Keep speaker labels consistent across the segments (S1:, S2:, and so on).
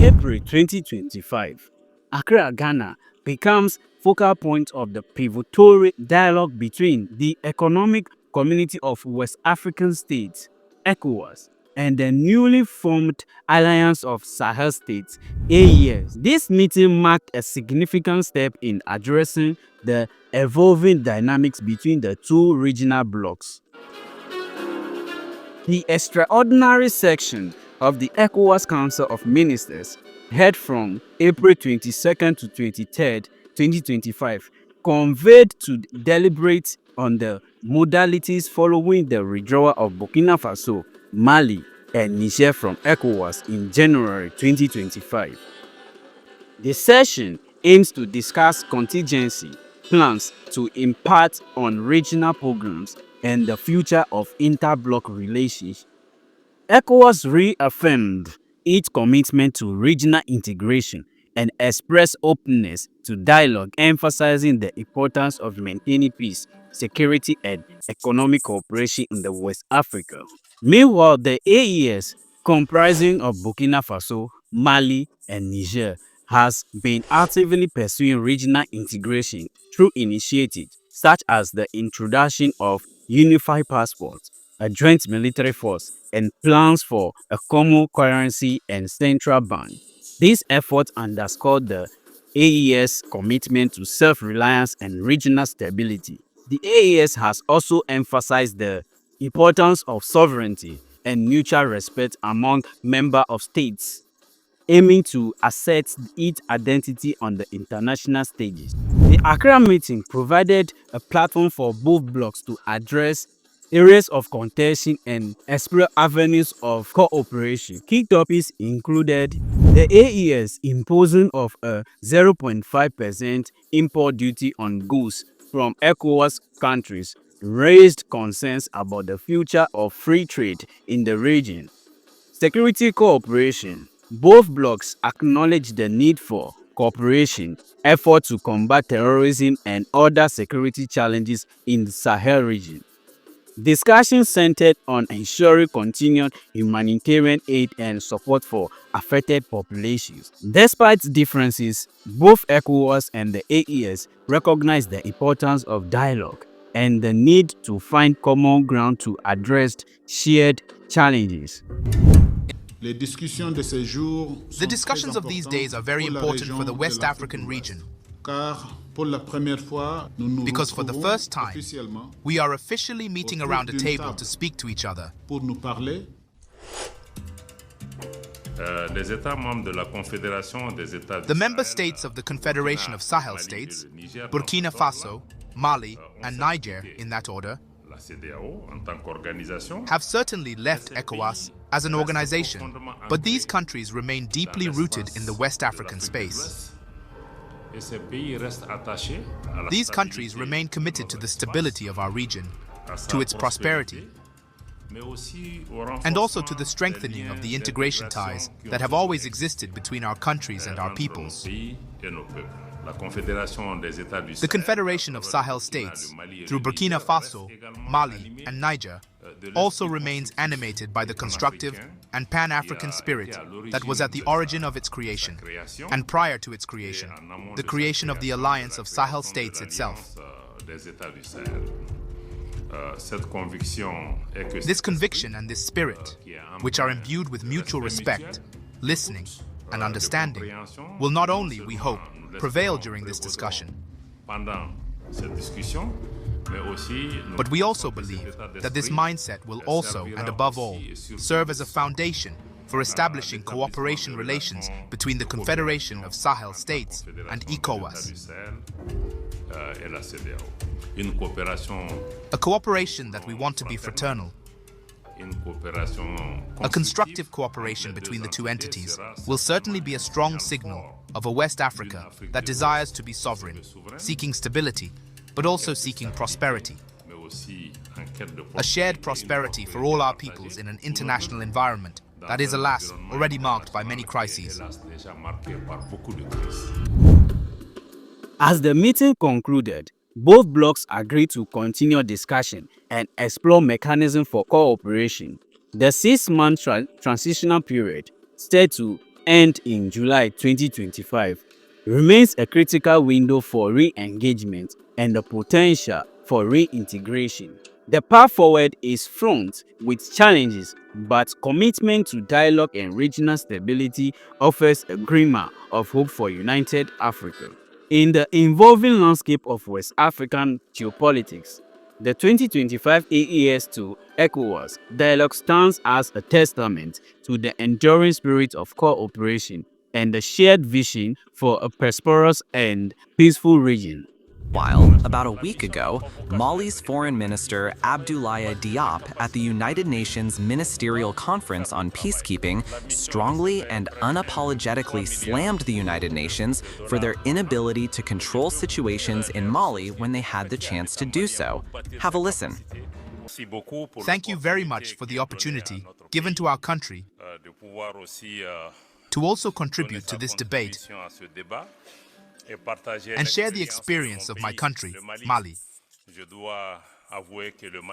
S1: April 2025, Accra, Ghana becomes focal point of the pivotal dialogue between the Economic Community of West African States (ECOWAS) and the newly formed Alliance of Sahel States (AES). This meeting marked a significant step in addressing the evolving dynamics between the two regional blocs. The extraordinary section of the ECOWAS Council of Ministers, held from April 22nd to 23rd, 2025, convened to deliberate on the modalities following the withdrawal of Burkina Faso, Mali, and Niger from ECOWAS in January 2025. The session aims to discuss contingency plans to impact on regional programs and the future of inter-bloc relations. ECOWAS reaffirmed its commitment to regional integration and expressed openness to dialogue, emphasizing the importance of maintaining peace, security, and economic cooperation in the West Africa. Meanwhile, the AES, comprising of Burkina Faso, Mali, and Niger, has been actively pursuing regional integration through initiatives such as the introduction of unified passports, a joint military force, and plans for a common currency and central bank. These efforts underscore the AES commitment to self-reliance and regional stability. The AES has also emphasized the importance of sovereignty and mutual respect among member of states, aiming to assert its identity on the international stages. The Accra meeting provided a platform for both blocs to address areas of contention and explore avenues of cooperation. Key topics included the AES imposing of a 0.5% import duty on goods from ECOWAS countries raised concerns about the future of free trade in the region. Security cooperation. Both blocs acknowledge the need for cooperation, effort to combat terrorism and other security challenges in the Sahel region. Discussions centered on ensuring continued humanitarian aid and support for affected populations. Despite differences, both ECOWAS and the AES recognize the importance of dialogue and the need to find common ground to address shared challenges.
S2: The discussions of these days are very important for the West African region because for the first time, we are officially meeting around a table to speak to each other.
S3: The
S2: member states of the Confederation of Sahel States, Burkina Faso, Mali, and Niger, in that order, have certainly left ECOWAS as an organization, but these countries remain deeply rooted in the West African space. These countries remain committed to the stability of our region, to its prosperity, and also to the strengthening of the integration ties that have always existed between our countries and our peoples. The Confederation of Sahel States, through Burkina Faso, Mali, and Niger, also remains animated by the constructive and Pan-African spirit that was at the origin of its creation, and prior to its creation, the creation of the Alliance of Sahel States itself. This conviction and this spirit, which are imbued with mutual respect, listening, and understanding, will not only, we hope, prevail during this discussion, but we also believe that this mindset will also, and above all, serve as a foundation for establishing cooperation relations between the Confederation of Sahel States and ECOWAS. A cooperation that we want to be fraternal. A constructive cooperation between the two entities will certainly be a strong signal of a West Africa that desires to be sovereign, seeking stability, but also seeking prosperity. A shared prosperity for all our peoples in an international environment that is, alas, already marked by many crises.
S1: As the meeting concluded, both blocs agreed to continue discussion and explore mechanisms for cooperation. The 6-month transitional period, set to end in July 2025, remains a critical window for re-engagement and the potential for reintegration. The path forward is fraught with challenges, but commitment to dialogue and regional stability offers a glimmer of hope for united Africa. In the evolving landscape of West African geopolitics, the 2025 AES to ECOWAS dialogue stands as a testament to the enduring spirit of cooperation and the shared vision for a prosperous and peaceful region.
S3: While, about a week ago, Mali's Foreign Minister Abdoulaye Diop at the United Nations Ministerial Conference on Peacekeeping strongly and unapologetically slammed the United Nations for their inability to control situations in Mali when they had the chance to do so. Have a listen.
S2: Thank you very much for the opportunity given to our country to also contribute to this debate and share the experience of my country, Mali.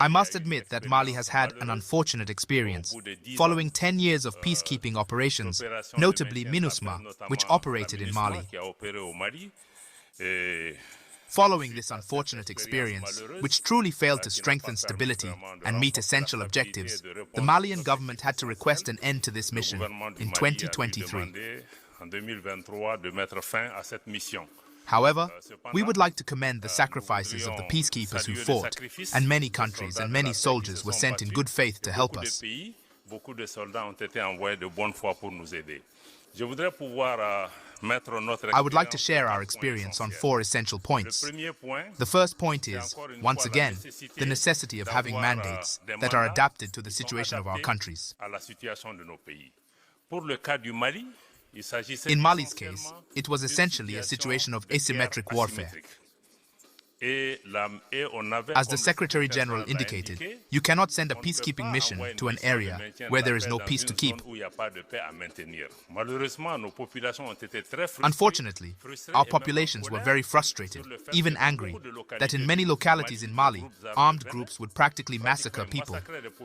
S2: I must admit that Mali has had an unfortunate experience. Following 10 years of peacekeeping operations, notably MINUSMA, which operated in Mali. Following this unfortunate experience, which truly failed to strengthen stability and meet essential objectives, the Malian government had to request an end to this mission in 2023. However, we would like to commend the sacrifices of the peacekeepers who fought, and many countries and many soldiers were sent in good faith to help us. I would like to share our experience on 4 essential points. The first point is, once again, the necessity of having mandates that are adapted to the situation of our countries. In Mali's case, it was essentially a situation of asymmetric warfare. As the Secretary General indicated, you cannot send a peacekeeping mission to an area where there is no peace to keep. Unfortunately, our populations were very frustrated, even angry, that in many localities in Mali, armed groups would practically massacre people,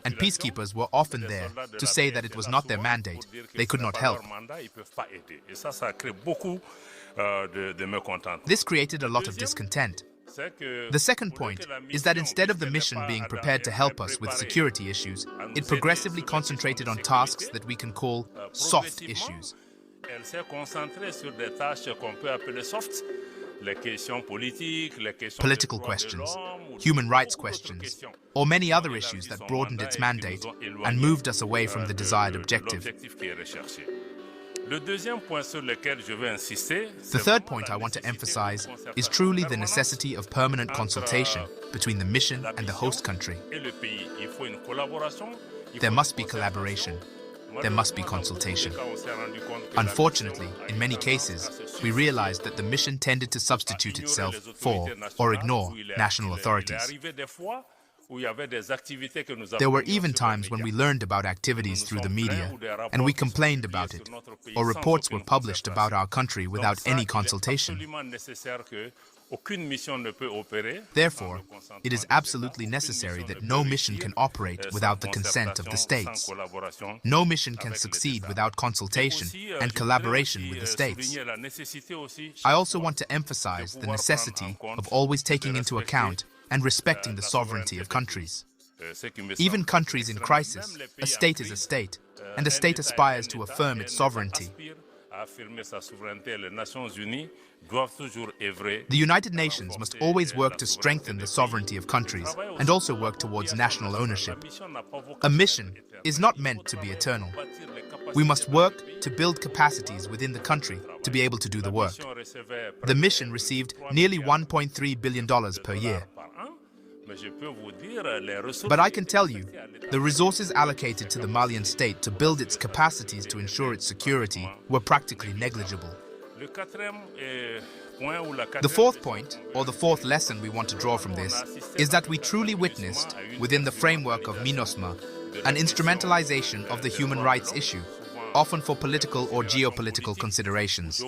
S2: and peacekeepers were often there to say that it was not their mandate, they could not help. This created a lot of discontent. The second point is that instead of the mission being prepared to help us with security issues, it progressively concentrated on tasks that we can call soft issues. Political questions, human rights questions, or many other issues that broadened its mandate and moved us away from the desired objective. The third point I want to emphasize is truly the necessity of permanent consultation between the mission and the host country. There must be collaboration. There must be consultation. Unfortunately, in many cases, we realized that the mission tended to substitute itself for or ignore national authorities. There were even times when we learned about activities through the media, and we complained about it, or reports were published about our country without any consultation. Therefore, it is absolutely necessary that no mission can operate without the consent of the states. No mission can succeed without consultation and collaboration with the states. I also want to emphasize the necessity of always taking into account and respecting the sovereignty of countries. Even countries in crisis, a state is a state, and a state aspires to affirm its sovereignty. The United Nations must always work to strengthen the sovereignty of countries and also work towards national ownership. A mission is not meant to be eternal. We must work to build capacities within the country to be able to do the work. The mission received nearly $1.3 billion per year. But I can tell you, the resources allocated to the Malian state to build its capacities to ensure its security were practically negligible. The fourth point, or the fourth lesson we want to draw from this, is that we truly witnessed, within the framework of MINUSMA, an instrumentalization of the human rights issue, often for political or geopolitical considerations.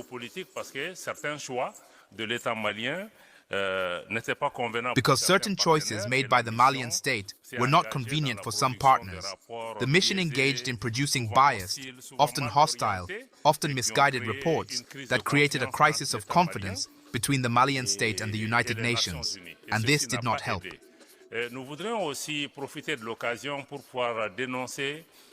S2: Because certain choices made by the Malian state were not convenient for some partners, the mission engaged in producing biased, often hostile, often misguided reports that created a crisis of confidence between the Malian state and the United Nations, and this did not help.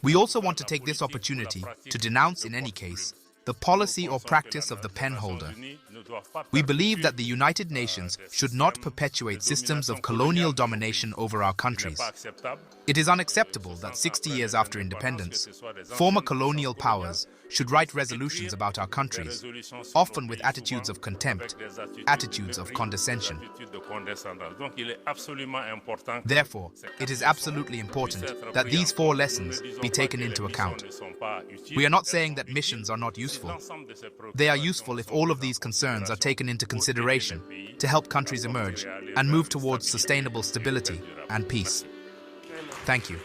S2: We also want to take this opportunity to denounce, in any case, the policy or practice of the penholder. We believe that the United Nations should not perpetuate systems of colonial domination over our countries. It is unacceptable that 60 years after independence, former colonial powers should write resolutions about our countries, often with attitudes of contempt, attitudes of condescension. Therefore, it is absolutely important that these 4 lessons be taken into account. We are not saying that missions are not useful. They are useful if all of these concerns are taken into consideration to help countries emerge and move towards sustainable stability and peace. Thank you.